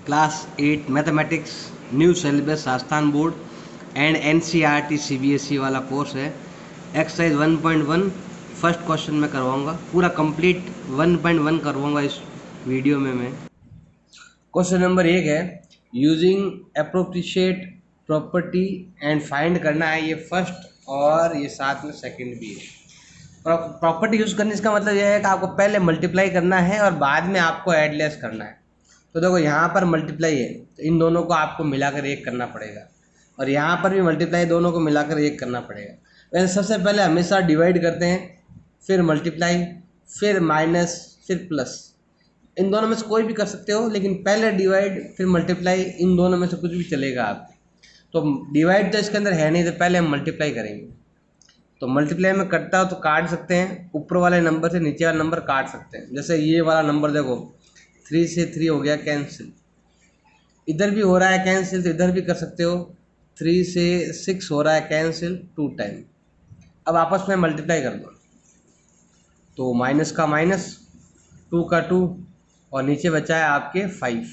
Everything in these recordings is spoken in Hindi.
Class 8 mathematics new syllabus Rajasthan board and NCERT CBSE वाला कोर्स है। एक्सरसाइज 1.1 फर्स्ट क्वेश्चन मैं करवाऊंगा, पूरा कंप्लीट 1.1 करवाऊंगा इस वीडियो में मैं। क्वेश्चन नंबर 1 है, यूजिंग एप्रोप्रिशिएट प्रॉपर्टी एंड फाइंड करना है। ये फर्स्ट और ये साथ में सेकंड भी है। प्रॉपर्टी यूज़ करने इसका मतलब यह है कि आपको पहले मल्टीप्लाई करना है और बाद में आपको ऐड लेस करना है। तो देखो यहाँ पर मल्टीप्लाई है तो इन दोनों को आपको मिलाकर एक करना पड़ेगा, और यहाँ पर भी मल्टीप्लाई, दोनों को मिलाकर एक करना पड़ेगा। वैसे सबसे पहले हमेशा डिवाइड करते हैं, फिर मल्टीप्लाई, फिर माइनस, फिर प्लस। इन दोनों में से कोई भी कर सकते हो, लेकिन पहले डिवाइड फिर मल्टीप्लाई, इन दोनों में से कुछ भी चलेगा आप। तो डिवाइड तो इसके अंदर है नहीं, तो पहले हम मल्टीप्लाई करेंगे। तो मल्टीप्लाई में कटता हो तो काट सकते हैं, ऊपर वाले नंबर से नीचे वाला नंबर काट सकते हैं। जैसे ये वाला नंबर देखो, 3 से 3 हो गया कैंसिल, इधर भी हो रहा है कैंसिल, तो इधर भी कर सकते हो। 3 से 6 हो रहा है कैंसिल 2 टाइम। अब आपस में मल्टीप्लाई कर दो, तो माइनस का माइनस, 2 का 2, और नीचे बचा है आपके 5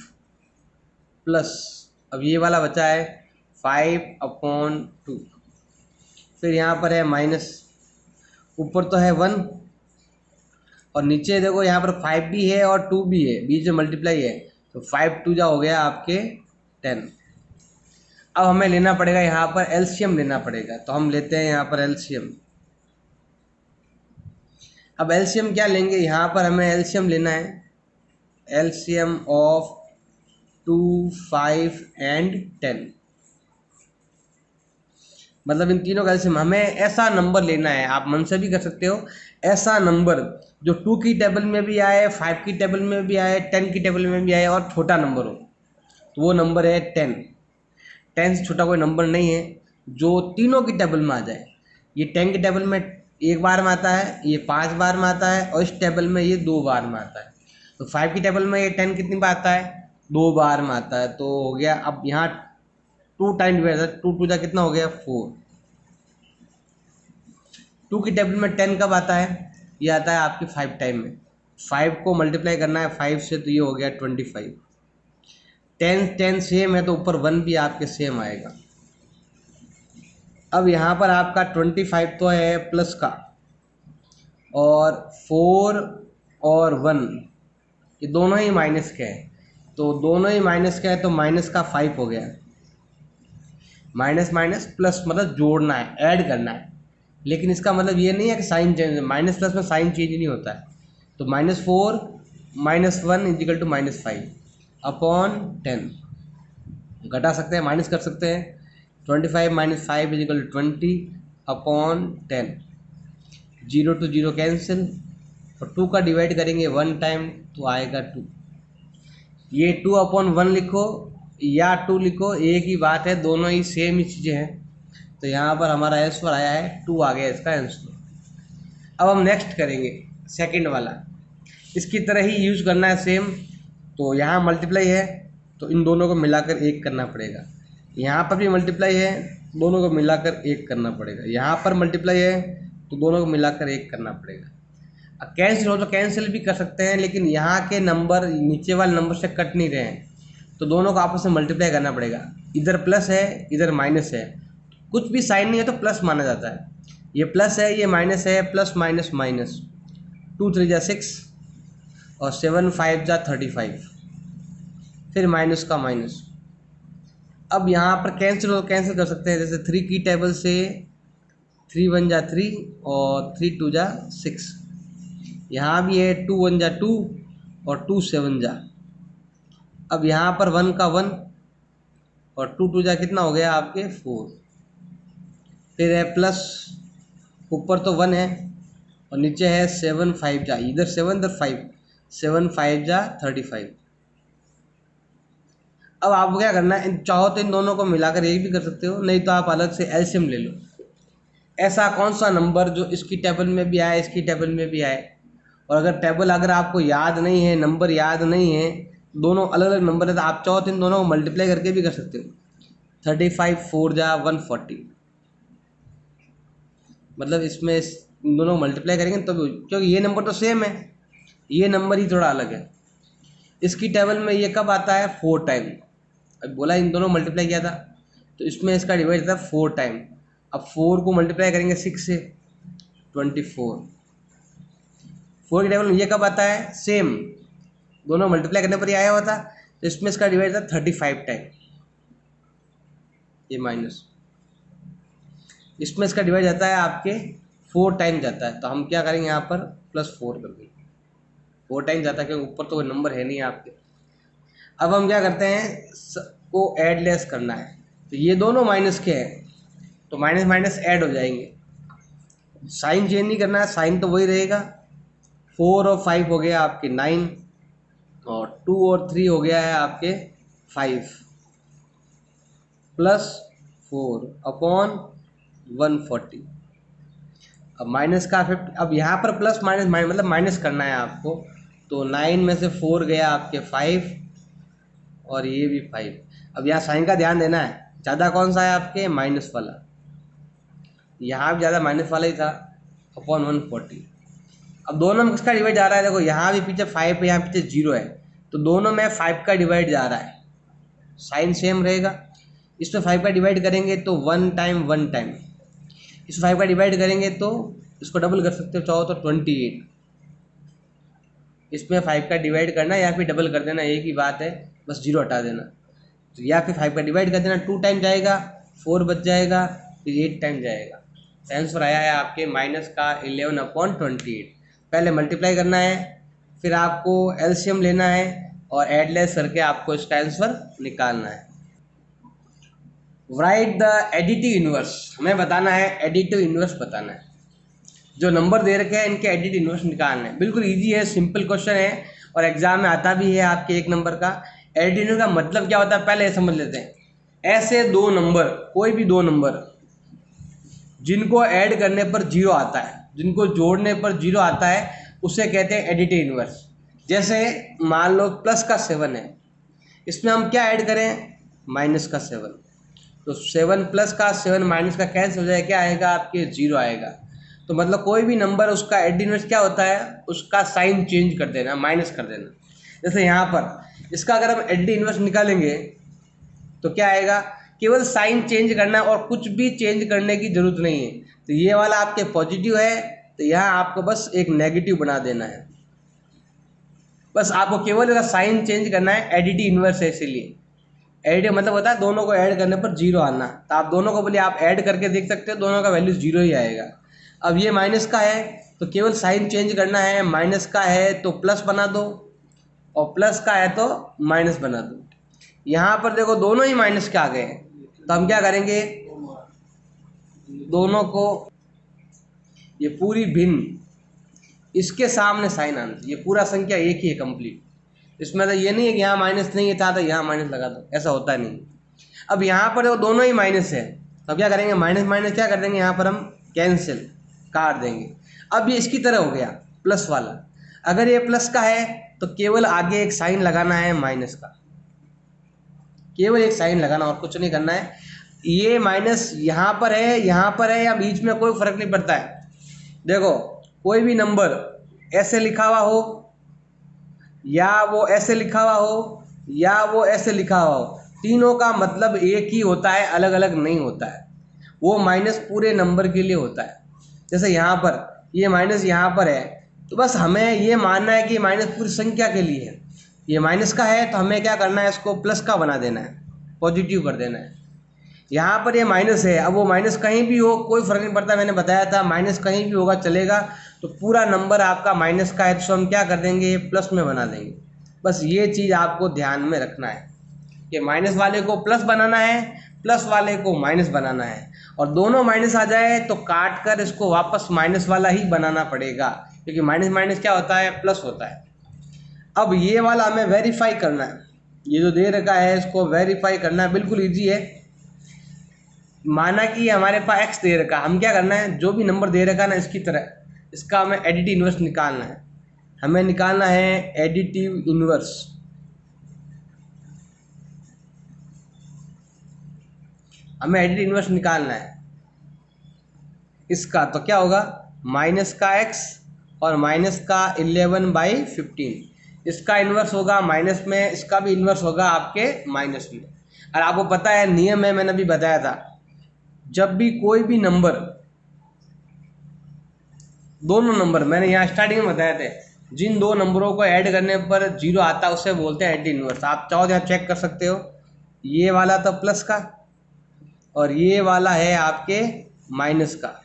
प्लस, अब ये वाला बचा है 5/2। फिर यहाँ पर है माइनस, ऊपर तो है 1 और नीचे देखो यहाँ पर 5 भी है और 2 भी है, बीच में मल्टीप्लाई है, तो 5 2 जा हो गया आपके 10। अब हमें लेना पड़ेगा यहाँ पर एलसीएम लेना पड़ेगा, तो हम लेते हैं यहाँ पर एलसीएम। अब एलसीएम क्या लेंगे, यहाँ पर हमें एलसीएम लेना है, एलसीएम ऑफ 2, 5 एंड 10। मतलब इन तीनों का एलसीएम हमें ऐसा नंबर लेना है, आप मन से भी कर सकते हो, ऐसा नंबर जो 2 की टेबल में भी आए, 5 की टेबल में भी आए, 10 की टेबल में भी आए और छोटा नंबर हो, तो वो नंबर है 10। 10 से छोटा कोई नंबर नहीं है जो तीनों की टेबल में आ जाए। ये 10 की टेबल में एक बार में आता है, ये 5 बार में आता है, और इस टेबल में ये 2 बार में आता है। तो 5 की टेबल में ये 10 कितनी बार आता है, 2 बार में आता है। तो हो गया, अब यहाँ 2 टाइम डिवाइड है, 2 2 जा कितना हो गया 4। 2 की टेबल में 10 कब आता है, ये आता है आपके 5 टाइम में। 5 को मल्टीप्लाई करना है 5 से, तो ये हो गया 25। 10 सेम है तो ऊपर 1 भी आपके सेम आएगा। अब यहाँ पर आपका 25 तो है प्लस का, और 4 और 1 ये दोनों ही माइनस के हैं, तो दोनों ही माइनस के हैं, तो माइनस का 5 हो गया। माइनस माइनस प्लस मतलब जोड़ना है, ऐड करना है, लेकिन इसका मतलब ये नहीं है कि साइन चेंज, माइनस प्लस में साइन चेंज नहीं होता है। तो -4 -1 इजिकल टू -5/10। घटा सकते हैं, माइनस कर सकते हैं। 25 - 5 इजिकल टू 20/10। 0 to 0 कैंसिल, और 2 का डिवाइड करेंगे 1 टाइम तो आएगा 2। ये 2/1 लिखो या 2 लिखो, एक ही बात है, दोनों ही सेम ही चीज़ें हैं। तो यहाँ पर हमारा आंसर आया है 2 आ गया इसका आंसर। अब हम नेक्स्ट करेंगे सेकंड वाला, इसकी तरह ही यूज़ करना है सेम। तो यहाँ मल्टीप्लाई है तो इन दोनों को मिलाकर एक करना पड़ेगा, यहाँ पर भी मल्टीप्लाई है, दोनों को मिलाकर एक करना पड़ेगा, यहाँ पर मल्टीप्लाई है तो दोनों को मिलाकर एक करना पड़ेगा। अब कैंसिल हो तो कैंसिल भी कर सकते हैं, लेकिन यहाँ के नंबर नीचे वाले नंबर से कट नहीं रहे हैं, तो दोनों को आपस में मल्टीप्लाई करना पड़ेगा। इधर प्लस है, इधर माइनस है, कुछ भी साइन नहीं है तो प्लस माना जाता है। ये प्लस है, ये माइनस है, प्लस माइनस माइनस, 2 3 जा 6 और 7 5 जा 35, फिर माइनस का माइनस। अब यहाँ पर कैंसिल हो कैंसिल कर सकते हैं, जैसे 3 की टेबल से 3 1 जा 3 और 3 2 जा 6। यहाँ भी है 2 1 जा 2 और 2 7 जा। अब यहाँ पर 1 का 1 और 2 2 जा कितना हो गया आपके 4। फिर है प्लस, ऊपर तो 1 है और नीचे है 7 5 जा, इधर 7 इधर 5, 7 5 जा 35। अब आपको क्या करना है, चाहो तो इन दोनों को मिलाकर एक भी कर सकते हो, नहीं तो आप अलग से एलसीएम ले लो। ऐसा कौन सा नंबर जो इसकी टेबल में भी आए, इसकी टेबल में भी आए, और अगर टेबल अगर आपको याद नहीं है, नंबर याद नहीं है, दोनों अलग अलग नंबर है, तो आप चाहो तो इन दोनों को मल्टीप्लाई करके भी कर सकते हो। 35 4 जा 140, मतलब इसमें इन दोनों को मल्टीप्लाई करेंगे तो क्योंकि ये नंबर तो सेम है, ये नंबर ही थोड़ा अलग है। इसकी टेबल में ये कब आता है? 4 टाइम। अब बोला इन दोनों मल्टीप्लाई किया था तो इसमें इसका डिवाइड था 4 टाइम। अब 4 को मल्टीप्लाई करेंगे 6 से, 24। 4 की टेबल में ये कब आता है? सेम, दोनों मल्टीप्लाई करने पर ही आया हुआ था। तो इसमें इसका डिवाइड था 35 टाइम, ये माइनस। इसमें इसका डिवाइड जाता है आपके 4 टाइम जाता है, तो हम क्या करेंगे यहाँ पर +4 कर देंगे। 4 टाइम जाता है क्योंकि ऊपर तो कोई नंबर है नहीं आपके। अब हम क्या करते हैं, को ऐड लेस करना है, तो ये दोनों माइनस के हैं तो माइनस माइनस ऐड हो जाएंगे। साइन चेंज नहीं करना है, साइन तो वही रहेगा। 4 और 5 हो गया आपके 9, और 2 और 3 हो गया है आपके 5, +4 अपॉन 140। अब माइनस का 50, अब यहाँ पर प्लस माइनस माइनस मतलब माइनस करना है आपको, तो 9 में से 4 गया आपके 5, और ये भी 5। अब यहाँ साइन का ध्यान देना है, ज़्यादा कौन सा है आपके? माइनस वाला। यहाँ भी ज़्यादा माइनस वाला ही था, अपॉन 140। अब दोनों में किसका डिवाइड जा रहा है? देखो यहाँ भी पीछे 5 है, यहाँ पीछे 0 है, तो दोनों में 5 का डिवाइड जा रहा है, साइन सेम रहेगा। इसमें 5 का डिवाइड करेंगे तो 1 टाइम 1 टाइम, इसमें 5 का डिवाइड करेंगे तो इसको डबल कर सकते हो, चाहो तो 28। इसमें 5 का डिवाइड करना या फिर डबल कर देना, एक ही बात है, बस 0 हटा देना। तो या फिर 5 का डिवाइड कर देना, 2 टाइम जाएगा, 4 बच जाएगा, फिर 8 टाइम जाएगा। आंसर आया है आपके माइनस का 11/28। पहले मल्टीप्लाई करना है, फिर आपको एलसीएम लेना है और ऐड लेस करके आपको इसका आंसर निकालना है। राइट द एडिटिव इनवर्स, हमें बताना है एडिटिव इनवर्स बताना है। जो नंबर दे रखे हैं इनके एडिटिव इनवर्स निकालना है। बिल्कुल इजी है, सिंपल क्वेश्चन है और एग्जाम में आता भी है आपके 1 नंबर का। एडिटिव इनवर्स का मतलब क्या होता है पहले समझ लेते हैं। ऐसे 2 नंबर, कोई भी 2 नंबर जिनको ऐड करने पर 0 आता है, जिनको जोड़ने पर 0 आता है, उसे कहते हैं एडिटिव इनवर्स। जैसे मान लो प्लस का 7 है, इसमें हम क्या ऐड करें? माइनस का 7, तो 7 प्लस का 7 माइनस का कैंसिल हो जाएगा, क्या आएगा आपके? 0 आएगा। तो मतलब कोई भी नंबर उसका एडिटिव इनवर्स क्या होता है? उसका साइन चेंज कर देना, माइनस कर देना। जैसे यहाँ पर इसका अगर हम एडिटिव इनवर्स निकालेंगे तो क्या आएगा? केवल साइन चेंज करना है और कुछ भी चेंज करने की जरूरत नहीं है। तो ये वाला आपके पॉजिटिव है, तो यहाँ आपको बस एक नेगेटिव बना देना है। बस आपको केवल इसका साइन चेंज करना है, एडिटिव इनवर्स है इसीलिए। एडिटिव मतलब होता है दोनों को ऐड करने पर 0 आना। तो आप दोनों को बोले आप ऐड करके देख सकते हो, दोनों का वैल्यू 0 ही आएगा। अब ये माइनस का है तो केवल साइन चेंज करना है, माइनस का है तो प्लस बना दो और प्लस का है तो माइनस बना दो। यहाँ पर देखो दोनों ही माइनस के आ गए हैं, तो हम क्या करेंगे? दोनों को ये पूरी भिन्न, इसके सामने साइन आना, ये पूरा संख्या एक ही है कंप्लीट। इसमें तो ये नहीं है कि यहाँ माइनस नहीं था तो यहाँ माइनस लगा दो, ऐसा होता नहीं। अब यहाँ पर वो दोनों ही माइनस है, तो अब क्या करेंगे? माइनस माइनस क्या कर देंगे? यहाँ पर हम कैंसिल काट देंगे। अब ये इसकी तरह हो गया प्लस वाला। अगर ये प्लस का है तो केवल आगे एक साइन लगाना है माइनस का, केवल एक साइन लगाना और कुछ नहीं करना है। ये माइनस यहाँ पर है, यहाँ पर है, या बीच में कोई फर्क नहीं पड़ता है। देखो कोई भी नंबर ऐसे लिखा हुआ हो या वो ऐसे लिखा हुआ हो या वो ऐसे लिखा हुआ हो, तीनों का मतलब एक ही होता है, अलग अलग नहीं होता है। वो माइनस पूरे नंबर के लिए होता है। जैसे यहाँ पर ये माइनस यहाँ पर है, तो बस हमें ये मानना है कि माइनस पूरी संख्या के लिए है। ये माइनस का है तो हमें क्या करना है? इसको प्लस का बना देना है, पॉजिटिव कर देना है। यहाँ पर ये माइनस है, अब वो माइनस कहीं भी हो कोई फर्क नहीं पड़ता, मैंने बताया था माइनस कहीं भी होगा चलेगा। तो पूरा नंबर आपका माइनस का है तो हम क्या कर देंगे? प्लस में बना देंगे। बस ये चीज़ आपको ध्यान में रखना है कि माइनस वाले को प्लस बनाना है, प्लस वाले को माइनस बनाना है, और दोनों माइनस आ जाए तो काट कर इसको वापस माइनस वाला ही बनाना पड़ेगा, क्योंकि माइनस माइनस क्या होता है? प्लस होता है। अब ये वाला हमें वेरीफाई करना है, ये जो दे रखा है इसको वेरीफाई करना है। बिल्कुल ईजी है। माना कि हमारे पास एक्स दे रखा, हम क्या करना है? जो भी नंबर दे रखा ना इसकी तरह इसका हमें एडिटिव इनवर्स निकालना है। हमें निकालना है एडिटिव इनवर्स। हमें एडिटिव इनवर्स निकालना है इसका, तो क्या होगा? माइनस का एक्स और माइनस का 11/15, इसका इन्वर्स होगा माइनस में, इसका भी इन्वर्स होगा आपके माइनस में। और आपको पता है नियम है, मैंने अभी बताया था, जब भी कोई भी नंबर, दोनों नंबर मैंने यहाँ स्टार्टिंग में बताए थे, जिन दो नंबरों को ऐड करने पर जीरो आता है उसे बोलते हैं एंटी इन्वर्स। आप चाहो यहाँ चेक कर सकते हो, ये वाला तो प्लस का और ये वाला है आपके माइनस का,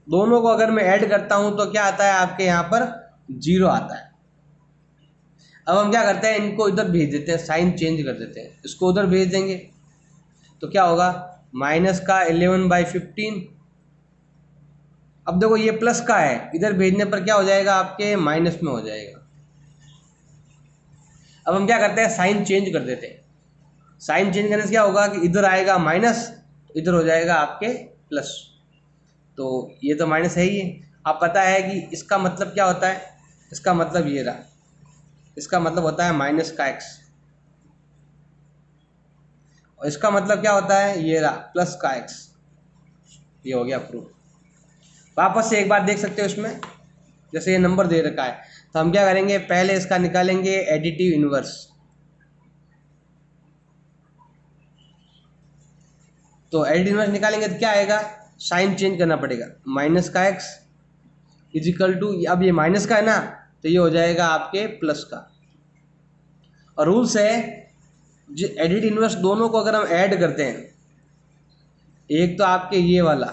दोनों को अगर मैं ऐड करता हूं तो क्या आता है आपके यहाँ पर जीरो आता है। अब हम क्या करते हैं, इनको इधर भेज देते हैं, साइन चेंज कर देते हैं, इसको उधर भेज देंगे तो क्या होगा, माइनस का 11/15। अब देखो ये प्लस का है, इधर भेजने पर क्या हो जाएगा आपके माइनस में हो जाएगा। अब हम क्या करते हैं, साइन चेंज कर देते हैं। साइन चेंज करने से क्या होगा कि इधर आएगा माइनस, इधर हो जाएगा आपके प्लस। तो ये तो माइनस है ही है। आप पता है कि इसका मतलब क्या होता है, इसका मतलब ये रहा, इसका मतलब होता है माइनस का एक्स, और इसका मतलब क्या होता है, ये रहा प्लस का एक्स। ये हो गया प्रूफ। वापस से एक बार देख सकते हो इसमें, जैसे ये नंबर दे रखा है तो हम क्या करेंगे, पहले इसका निकालेंगे एडिटिव इनवर्स। तो एडिटिव इनवर्स निकालेंगे तो क्या आएगा, साइन चेंज करना पड़ेगा, माइनस का एक्स इज इक्वल टू, अब ये माइनस का है ना तो ये हो जाएगा आपके प्लस का। और रूल्स है, जो एडिट इनवर्स दोनों को अगर हम ऐड करते हैं, एक तो आपके ये वाला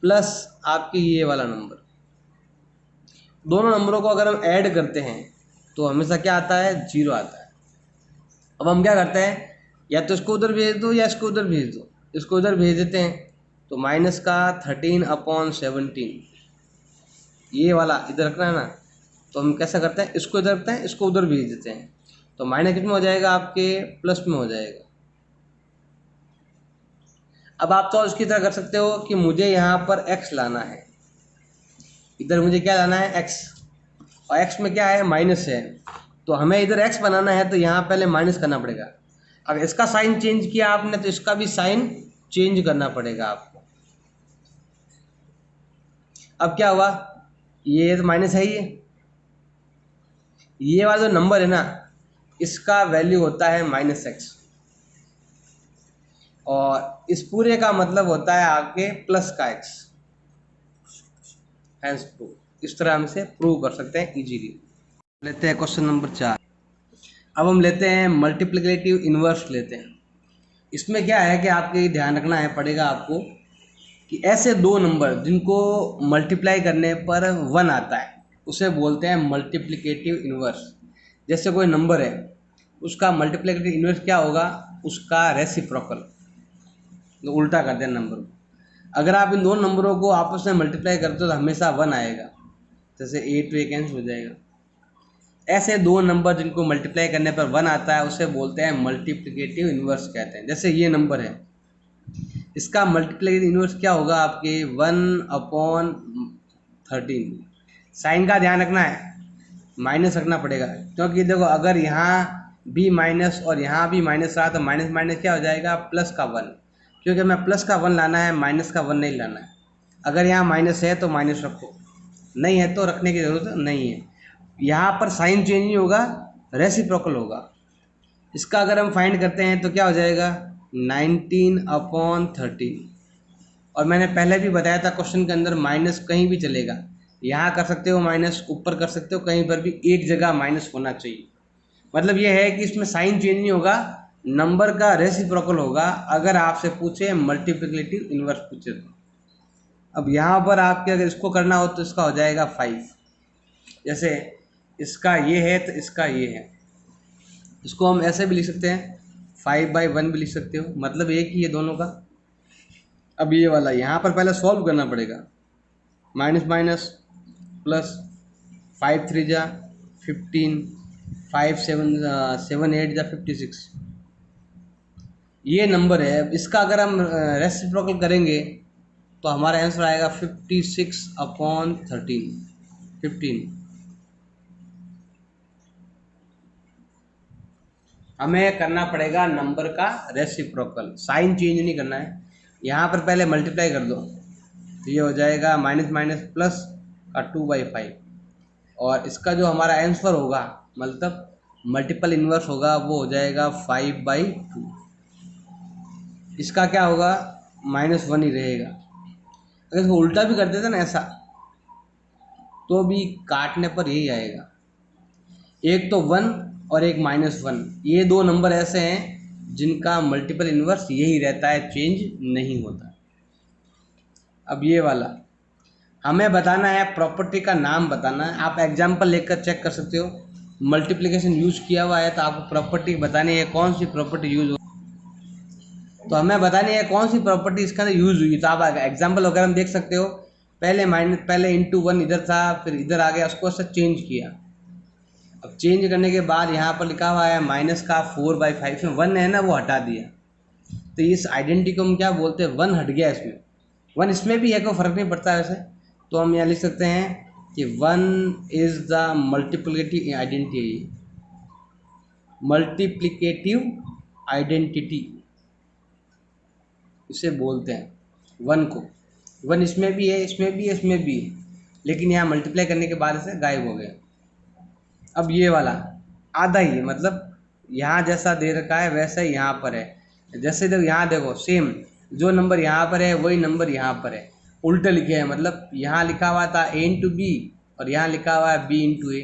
प्लस आपके ये वाला नंबर, दोनों नंबरों को अगर हम ऐड करते हैं तो हमेशा क्या आता है, जीरो आता है। अब हम क्या करते हैं, या तो इसको उधर भेज दो या इसको उधर भेज दो, इसको उधर भेज देते हैं तो माइनस का 13/17, ये वाला इधर रखना है ना, तो हम कैसा करते हैं, इसको इधर रखते हैं, इसको उधर भेज देते हैं, तो माइनस कितने हो जाएगा आपके प्लस में हो जाएगा। अब आप तो इसकी तरह कर सकते हो कि मुझे यहाँ पर x लाना है, इधर मुझे क्या लाना है x, और x में क्या है माइनस है, तो हमें इधर x बनाना है तो यहाँ पहले माइनस करना पड़ेगा। अगर इसका साइन चेंज किया आपने तो इसका भी साइन चेंज करना पड़ेगा आपको। अब क्या हुआ, ये तो माइनस है ही है, ये वाला जो नंबर है ना इसका वैल्यू होता है -x, और इस पूरे का मतलब होता है आपके प्लस का x। हैंस प्रूव, इस तरह हम इसे प्रूव कर सकते हैं इजीली। लेते हैं क्वेश्चन नंबर 4। अब हम लेते हैं मल्टीप्लिकेटिव इन्वर्स लेते हैं। इसमें क्या है कि आपके ये ध्यान रखना है पड़ेगा आपको कि ऐसे दो नंबर जिनको मल्टीप्लाई करने पर 1 आता है उसे बोलते हैं मल्टीप्लिकेटिव इन्वर्स। जैसे कोई नंबर है, उसका मल्टीप्लिकेटिव इन्वर्स क्या होगा, उसका रेसिप्रोकल, तो उल्टा कर दें नंबर को। अगर आप इन दोनों नंबरों को आपस में मल्टीप्लाई करते हो तो हमेशा 1 आएगा, जैसे 8 to 8 कैंसिल हो जाएगा। ऐसे दो नंबर जिनको मल्टीप्लाई करने पर 1 आता है उसे बोलते हैं मल्टीप्लिकेटिव इन्वर्स कहते हैं। जैसे ये नंबर है, इसका मल्टीप्लिकेटिव इन्वर्स क्या होगा आपके 1/13। साइन का ध्यान रखना है, माइनस रखना पड़ेगा, क्योंकि देखो अगर यहाँ भी माइनस और यहाँ भी माइनस रहा तो माइनस माइनस क्या हो जाएगा, प्लस का 1। क्योंकि हमें प्लस का 1 लाना है, माइनस का 1 नहीं लाना है। अगर यहाँ माइनस है तो माइनस रखो, नहीं है तो रखने की ज़रूरत नहीं है। यहाँ पर साइन चेंज नहीं होगा, रेसिप्रोकल होगा। इसका अगर हम फाइंड करते हैं तो क्या हो जाएगा, 19/13। और मैंने पहले भी बताया था क्वेश्चन के अंदर माइनस कहीं भी चलेगा, यहाँ कर सकते हो माइनस, ऊपर कर सकते हो, कहीं पर भी एक जगह माइनस होना चाहिए। मतलब ये है कि इसमें साइन चेंज नहीं होगा, नंबर का रेसिप्रोकल होगा। अगर आपसे पूछे मल्टीप्लिकेटिव इन्वर्स पूछे तो अब यहाँ पर आपके अगर इसको करना हो तो इसका हो जाएगा 5। जैसे इसका ये है तो इसका ये है, इसको हम ऐसे भी लिख सकते हैं, 5/1 भी लिख सकते हो, मतलब एक ही है दोनों का। अब ये वाला यहाँ पर पहले सॉल्व करना पड़ेगा, माइनस माइनस प्लस, 5 3 जा 15, 5 7 8 जा 56। ये नंबर है, इसका अगर हम रेसिप्रोकल करेंगे तो हमारा आंसर आएगा 56/13, 15। हमें करना पड़ेगा नंबर का रेसिप्रोकल, साइन चेंज नहीं करना है। यहाँ पर पहले मल्टीप्लाई कर दो तो ये हो जाएगा माइनस माइनस प्लस, का 2/5, और इसका जो हमारा आंसर होगा मतलब मल्टीपल इन्वर्स होगा वो हो जाएगा 5/2। इसका क्या होगा, -1 ही रहेगा। अगर इसको उल्टा भी कर देते ना ऐसा, तो भी काटने पर यही आएगा। एक तो 1 और एक -1, ये दो नंबर ऐसे हैं जिनका मल्टीपल इन्वर्स यही रहता है, चेंज नहीं होता। अब ये वाला हमें बताना है, प्रॉपर्टी का नाम बताना है। आप एग्जाम्पल लेकर चेक कर सकते हो, मल्टीप्लिकेशन यूज किया हुआ है तो आपको प्रॉपर्टी बतानी है कौन सी प्रॉपर्टी यूज हो, तो हमें बतानी है कौन सी प्रॉपर्टी इसके अंदर यूज हुई। तो आप एग्जाम्पल वगैरह में देख सकते हो, पहले *1 इधर था, फिर इधर आ गया, उसको ऐसा चेंज किया। अब चेंज करने के बाद यहाँ पर लिखा हुआ है -4/5, इसमें 1 है ना, वो हटा दिया। तो इस आइडेंटिटी को हम क्या बोलते हैं, 1 हट गया इसमें। 1 इसमें भी है, कोई फर्क नहीं पड़ता वैसे। तो हम यहाँ लिख सकते हैं कि 1 is the multiplicative identity, multiplicative identity इसे बोलते हैं 1 को। 1 इसमें भी है, इसमें भी है, इसमें भी है, लेकिन यहाँ मल्टीप्लाई करने के बाद से गायब हो गया। अब ये वाला आधा ही है, मतलब यहाँ जैसा दे रखा है वैसा ही यहाँ पर है। जैसे जब यहाँ देखो, सेम जो नंबर यहाँ पर है वही नंबर यहाँ पर है, उल्टे लिखे हैं। मतलब यहाँ लिखा हुआ था A×B और यहाँ लिखा हुआ है B×A।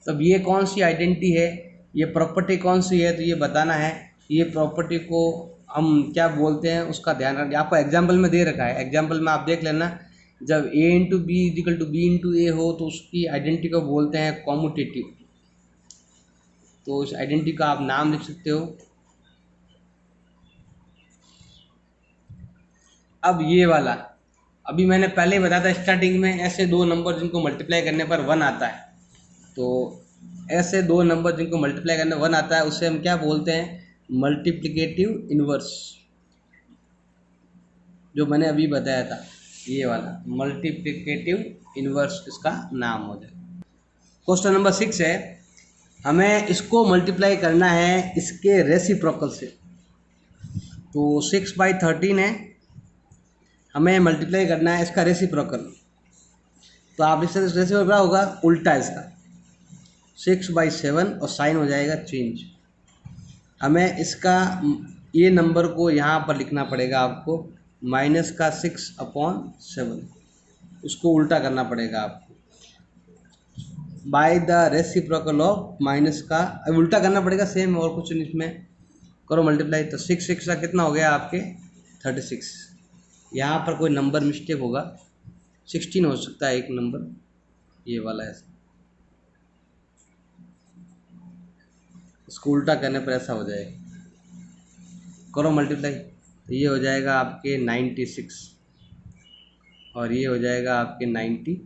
तो अब ये कौन सी आइडेंटिटी है, ये प्रॉपर्टी कौन सी है, तो ये बताना है। ये प्रॉपर्टी को हम क्या बोलते हैं उसका ध्यान रखिए। आपको एग्जाम्पल में दे रखा है, एग्जाम्पल में आप देख लेना। जब A×B = B×A हो तो उसकी आइडेंटिटी को बोलते हैं कॉम्यूटेटिव। तो उस आइडेंटिटी का आप नाम लिख सकते हो। अब ये वाला, अभी मैंने पहले ही बताया था स्टार्टिंग में, ऐसे दो नंबर जिनको मल्टीप्लाई करने पर 1 आता है, तो ऐसे दो नंबर जिनको मल्टीप्लाई करने 1 आता है उसे हम क्या बोलते हैं, मल्टीप्लिकेटिव इनवर्स। जो मैंने अभी बताया था ये वाला मल्टीप्लिकेटिव इनवर्स इसका नाम हो जाएगा। क्वेश्चन नंबर 6 है, हमें इसको मल्टीप्लाई करना है इसके रेसिप्रोकल से। तो 6/13 है, हमें मल्टीप्लाई करना है इसका रेसिप्रोकल। तो आप इससे रेसिप्रोकल क्या होगा, उल्टा इसका 6/7 और साइन हो जाएगा चेंज। हमें इसका ये नंबर को यहाँ पर लिखना पड़ेगा आपको, -6/7, उसको उल्टा करना पड़ेगा आपको by the reciprocal of minus का। अब उल्टा करना पड़ेगा सेम, और कुछ नहीं, इसमें करो मल्टीप्लाई। तो 6 का कितना हो गया आपके 36। यहाँ पर कोई नंबर मिस्टेक होगा, 16 हो सकता है एक नंबर, ये वाला ऐसा, इसको उल्टा करने पर ऐसा हो जाएगा। करो मल्टीप्लाई, तो ये हो जाएगा आपके 96 और ये हो जाएगा आपके 91।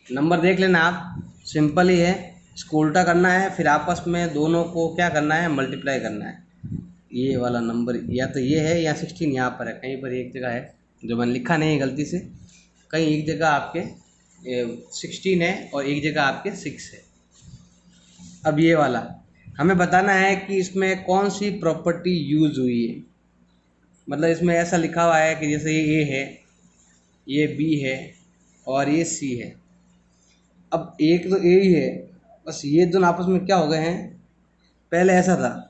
नंबर देख लेना आप, सिंपल ही है। इसको उल्टा करना है, फिर आपस में दोनों को क्या करना है, मल्टीप्लाई करना है। ये वाला नंबर या तो ये है या 16 यहाँ पर है, कहीं पर एक जगह है जो मैंने लिखा नहीं है गलती से, कहीं एक जगह आपके 16 है और एक जगह आपके 6 है। अब ये वाला हमें बताना है कि इसमें कौन सी प्रॉपर्टी यूज हुई है। मतलब इसमें ऐसा लिखा हुआ है कि जैसे ये A है, ये B है और ये C है। अब एक तो A ही है, बस ये दोनों आपस में क्या हो गए हैं, पहले ऐसा था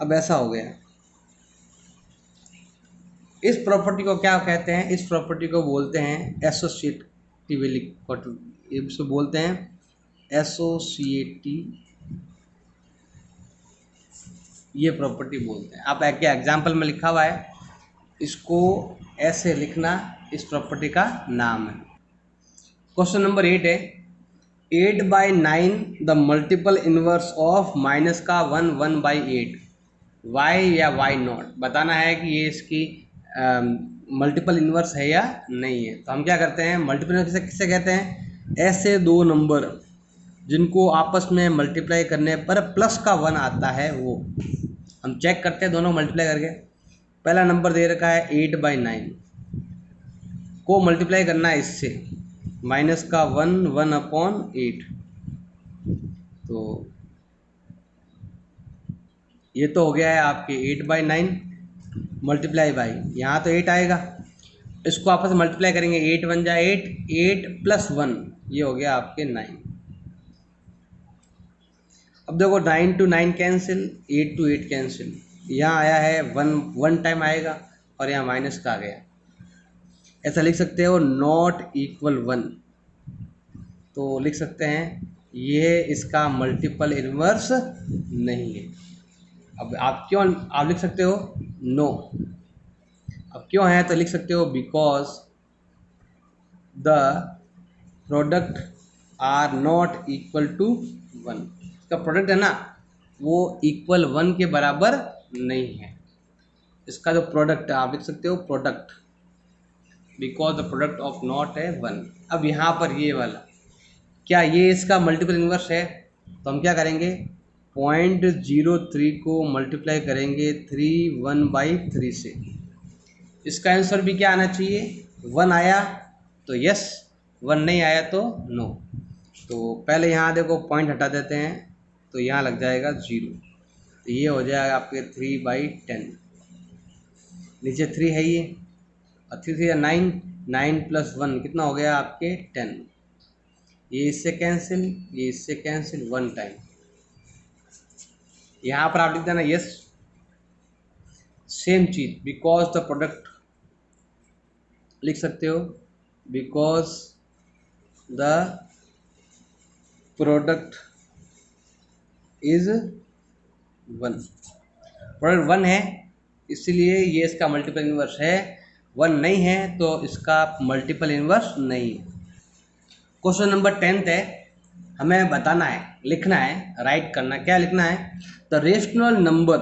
अब ऐसा हो गया। इस प्रॉपर्टी को क्या कहते हैं, इस प्रॉपर्टी को बोलते हैं एसोसिएटिविटी, इसको बोलते हैं एसोसिएटिव, ये प्रॉपर्टी बोलते हैं। आप क्या एग्जाम्पल में लिखा हुआ है, इसको ऐसे लिखना, इस प्रॉपर्टी का नाम है। क्वेश्चन नंबर 8 है, 8/9 the multiple inverse of -1/8, why या वाई नॉट। बताना है कि ये इसकी मल्टीपल इनवर्स है या नहीं है। तो हम क्या करते हैं, मल्टीपल इनवर्स किससे कहते हैं, ऐसे दो नंबर जिनको आपस में मल्टीप्लाई करने पर +1 आता है, वो हम चेक करते हैं दोनों मल्टीप्लाई करके। पहला नंबर दे रखा है 8/9 को मल्टीप्लाई करना है इससे, -1/8। तो ये तो हो गया है आपके 8/9 मल्टीप्लाई बाई, यहाँ तो 8 आएगा, इसको आपस में मल्टीप्लाई करेंगे, 8 1 जा 8, 8 + 1 ये हो गया आपके 9। अब देखो 9 to 9 कैंसिल, 8 to 8 कैंसिल, यहाँ आया है 1 टाइम आएगा और यहाँ माइनस का आ गया। ऐसा लिख सकते हो नॉट इक्वल 1, तो लिख सकते हैं ये इसका मल्टीपल इनवर्स नहीं है। अब आप लिख सकते हो नो। अब क्यों है तो लिख सकते हो because the product are not equal to 1। इसका प्रोडक्ट है ना वो इक्वल 1 के बराबर नहीं है। इसका जो प्रोडक्ट है आप लिख सकते हो product, because the product of not है 1। अब यहाँ पर ये वाला क्या ये इसका मल्टीपल इन्वर्स है, तो हम क्या करेंगे 0.03 को मल्टीप्लाई करेंगे 3 से। इसका आंसर भी क्या आना चाहिए, 1 आया तो यस, 1 नहीं आया तो नो। तो पहले यहाँ देखो पॉइंट हटा देते हैं, तो यहाँ लग जाएगा 0, तो ये हो जाएगा आपके 3/10। नीचे 3 है ये, और 3 3 9, 9 + 1 कितना हो गया आपके 10। ये इससे कैंसिल, ये इससे कैंसिल, 1 टाइम। यहाँ पर आप लिख देना यस, सेम चीज, बिकॉज द प्रोडक्ट लिख सकते हो, because the product is 1। Product 1 है इसलिए ये इसका मल्टीपल इनवर्स है, 1 नहीं है तो इसका मल्टीपल इनवर्स नहीं है। क्वेश्चन नंबर 10 है, हमें बताना है, लिखना है, राइट करना, क्या लिखना है, the rational number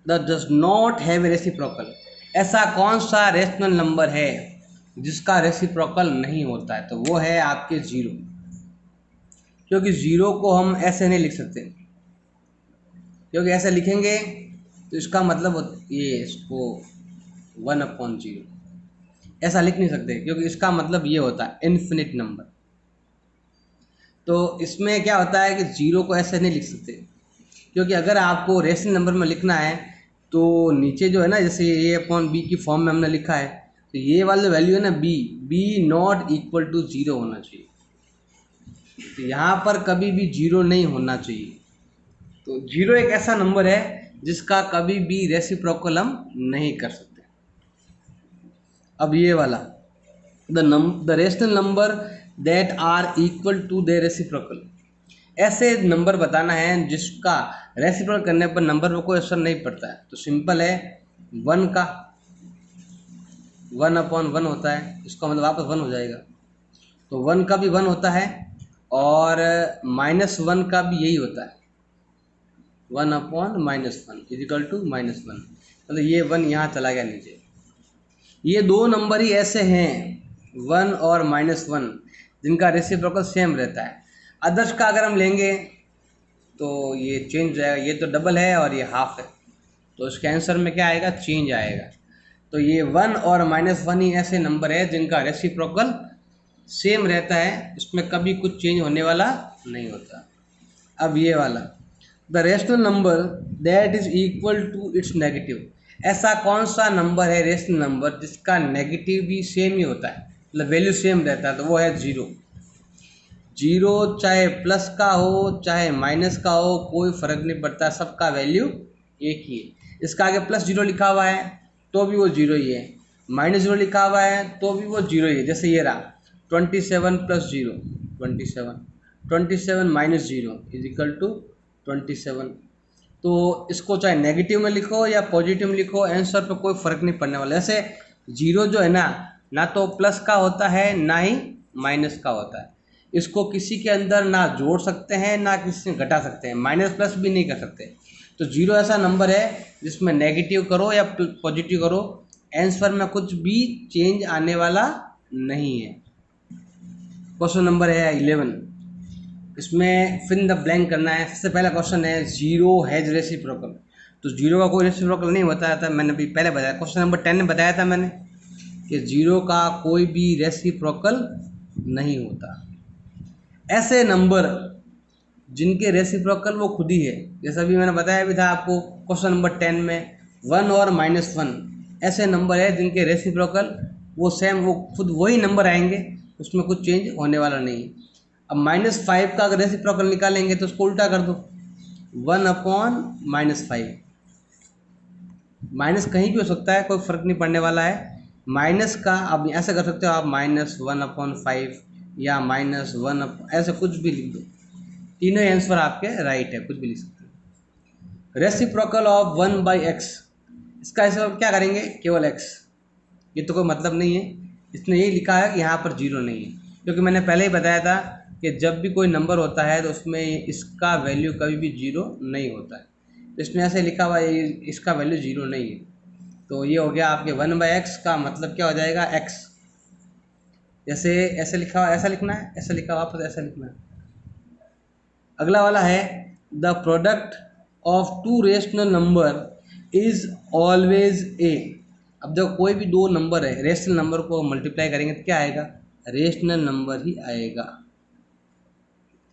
that does not have a reciprocal. ऐसा कौन सा रेशनल नंबर है जिसका रेसिप्रोकल नहीं होता है, तो वो है आपके 0। क्योंकि 0 को हम ऐसे नहीं लिख सकते, क्योंकि ऐसे लिखेंगे तो इसका मतलब ये इसको 1/0 ऐसा लिख नहीं सकते, क्योंकि इसका मतलब ये होता है इन्फिनिट नंबर। तो इसमें क्या होता है कि 0 को ऐसे नहीं लिख सकते, क्योंकि अगर आपको रेशनल नंबर में लिखना है तो नीचे जो है ना, जैसे A/B की फॉर्म में हमने लिखा है, तो ये वाला वैल्यू है ना b नॉट इक्वल टू 0 होना चाहिए। तो यहाँ पर कभी भी 0 नहीं होना चाहिए। तो 0 एक ऐसा नंबर है जिसका कभी भी रेसिप्रोकल हम नहीं कर सकते। अब ये वाला the rational number that are equal to the reciprocal, ऐसे नंबर बताना है जिसका रेसिप्रोकल करने पर नंबर पर कोई असर नहीं पड़ता है। तो सिंपल है, 1 का 1/1 होता है, इसका मतलब वापस 1 हो जाएगा। तो 1 का भी 1 होता है और -1 का भी यही होता है, 1/-1 = -1। मतलब ये 1 यहाँ चला गया नीचे। ये दो नंबर ही ऐसे हैं 1 और -1 जिनका रेसिप्रोकल सेम रहता है। अदर्स का अगर हम लेंगे तो ये चेंज हो जाएगा, ये तो डबल है और ये हाफ है, तो इसके आंसर में क्या आएगा, चेंज आएगा। तो ये 1 और -1 ही ऐसे नंबर है जिनका रेसिप्रोकल सेम रहता है, इसमें कभी कुछ चेंज होने वाला नहीं होता। अब ये वाला the rational number that is equal to its negative, ऐसा कौन सा नंबर है रेशनल नंबर जिसका नेगेटिव भी सेम ही होता है, मतलब वैल्यू सेम रहता है, तो वो है 0। 0 चाहे प्लस का हो चाहे माइनस का हो कोई फर्क नहीं पड़ता, सबका वैल्यू एक ही है। इसका आगे +0 लिखा हुआ है तो भी वो 0 ही है, -0 लिखा हुआ है तो भी वो 0 ही है। जैसे ये रहा 27 + 0 27, 27 - 0 = 27। तो इसको चाहे नेगेटिव में लिखो या पॉजिटिव में लिखो, आंसर पे कोई फ़र्क नहीं पड़ने वाला। जैसे 0 जो है ना तो प्लस का होता है ना ही माइनस का होता है, इसको किसी के अंदर ना जोड़ सकते हैं ना किसी में घटा सकते हैं, माइनस प्लस भी नहीं कर सकते। तो 0 ऐसा नंबर है जिसमें नेगेटिव करो या पॉजिटिव करो आंसर में कुछ भी चेंज आने वाला नहीं है। क्वेश्चन नंबर है 11, इसमें फिल इन द ब्लैंक करना है। सबसे पहला क्वेश्चन है 0 हैज रेसिप्रोकल, तो 0 का कोई रेसिप्रोकल नहीं बताया था, मैंने अभी पहले बताया, क्वेश्चन नंबर 10 में बताया था मैंने कि 0 का कोई भी रेसिप्रोकल नहीं होता। ऐसे नंबर जिनके रेसिप्रोकल वो खुद ही है, जैसा अभी मैंने बताया भी था आपको क्वेश्चन नंबर 10 में 1 और -1 ऐसे नंबर है जिनके रेसिप्रोकल वो सेम, वो खुद वही नंबर आएंगे, उसमें कुछ चेंज होने वाला नहीं है। अब -5 का अगर रेसिप्रोकल निकालेंगे तो उसको उल्टा कर दो, 1/-5। माइनस कहीं भी हो सकता है, कोई फर्क नहीं पड़ने वाला है। माइनस का आप ऐसा कर सकते हो, आप -1/5 या -1, ऐसे कुछ भी लिख दो, तीनों आंसर आपके राइट है, कुछ भी लिख सकते हो। रेसिप्रोकल ऑफ 1/x, इसका ऐसा क्या करेंगे, केवल x, ये तो कोई मतलब नहीं है, इसने यही लिखा है कि यहाँ पर जीरो नहीं है, क्योंकि मैंने पहले ही बताया था कि जब भी कोई नंबर होता है तो उसमें इसका वैल्यू कभी भी जीरो नहीं होता है। तो इसमें ऐसे लिखा हुआ है इसका वैल्यू जीरो नहीं है, तो ये हो गया आपके 1/x का मतलब क्या हो जाएगा, x। जैसे ऐसे लिखा हुआ, ऐसा लिखना है, ऐसा लिखा हुआ वापस ऐसा लिखना है। अगला वाला है the product of two rational number is always a. अब देखो कोई भी दो नंबर है, रेशनल नंबर को मल्टीप्लाई करेंगे तो क्या आएगा, रेशनल नंबर ही आएगा।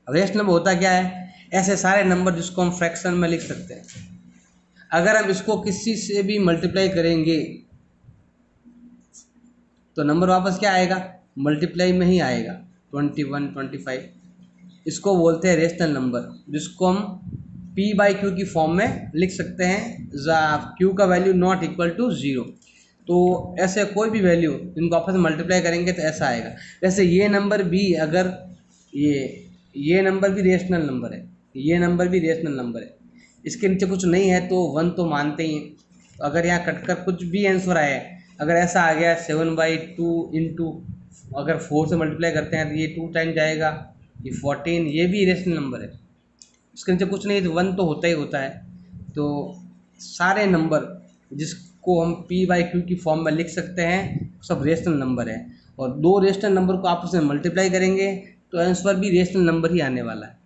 रेशनल नंबर होता क्या है, ऐसे सारे नंबर जिसको हम फ्रैक्शन में लिख सकते हैं। अगर हम इसको किसी से भी मल्टीप्लाई करेंगे तो नंबर वापस क्या आएगा, मल्टीप्लाई में ही आएगा, 21, 25। इसको बोलते हैं रेशनल नंबर, जिसको हम p/q की फॉर्म में लिख सकते हैं, q का वैल्यू नॉट इक्वल टू 0। तो ऐसे कोई भी वैल्यू इनको आपस में मल्टीप्लाई करेंगे तो ऐसा आएगा। वैसे ये नंबर भी, अगर ये नंबर भी रेशनल नंबर है, ये नंबर भी रेशनल नंबर है, इसके नीचे कुछ नहीं है तो 1 तो मानते ही हैं। तो अगर यहाँ कटकर कुछ भी आंसर आए, अगर ऐसा आ गया 7/2 इंटू, अगर 4 से मल्टीप्लाई करते हैं तो ये 2 टाइम जाएगा, ये 14, ये भी रेशनल नंबर है, इसके नीचे कुछ नहीं तो 1 तो होता ही होता है। तो सारे नंबर जिसको हम p/q की फॉर्म में लिख सकते हैं सब रेशनल नंबर है, और दो रेशनल नंबर को आपस में मल्टीप्लाई करेंगे तो आंसर भी रेशनल नंबर ही आने वाला है।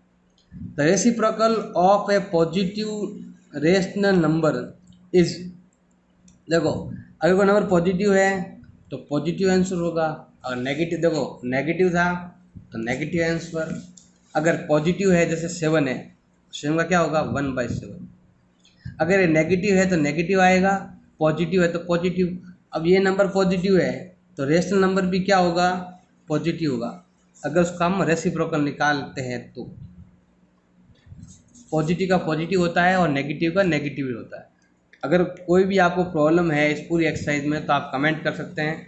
The reciprocal of A positive rational number is, देखो अगर कोई नंबर पॉजिटिव है तो पॉजिटिव आंसर होगा, और नेगेटिव, देखो नेगेटिव था तो नेगेटिव आंसर। अगर पॉजिटिव है जैसे 7 है, 7 का क्या होगा, 1/7। अगर ये नेगेटिव है तो नेगेटिव आएगा, पॉजिटिव है तो पॉजिटिव। अब ये नंबर पॉजिटिव है तो रेशनल नंबर भी क्या होगा, पॉजिटिव होगा। अगर उसका हम रेसिप्रोकल निकालते हैं तो पॉजिटिव का पॉजिटिव होता है और नेगेटिव का नेगेटिव ही होता है। अगर कोई भी आपको प्रॉब्लम है इस पूरी एक्सरसाइज में तो आप कमेंट कर सकते हैं।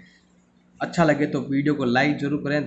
अच्छा लगे तो वीडियो को लाइक ज़रूर करें।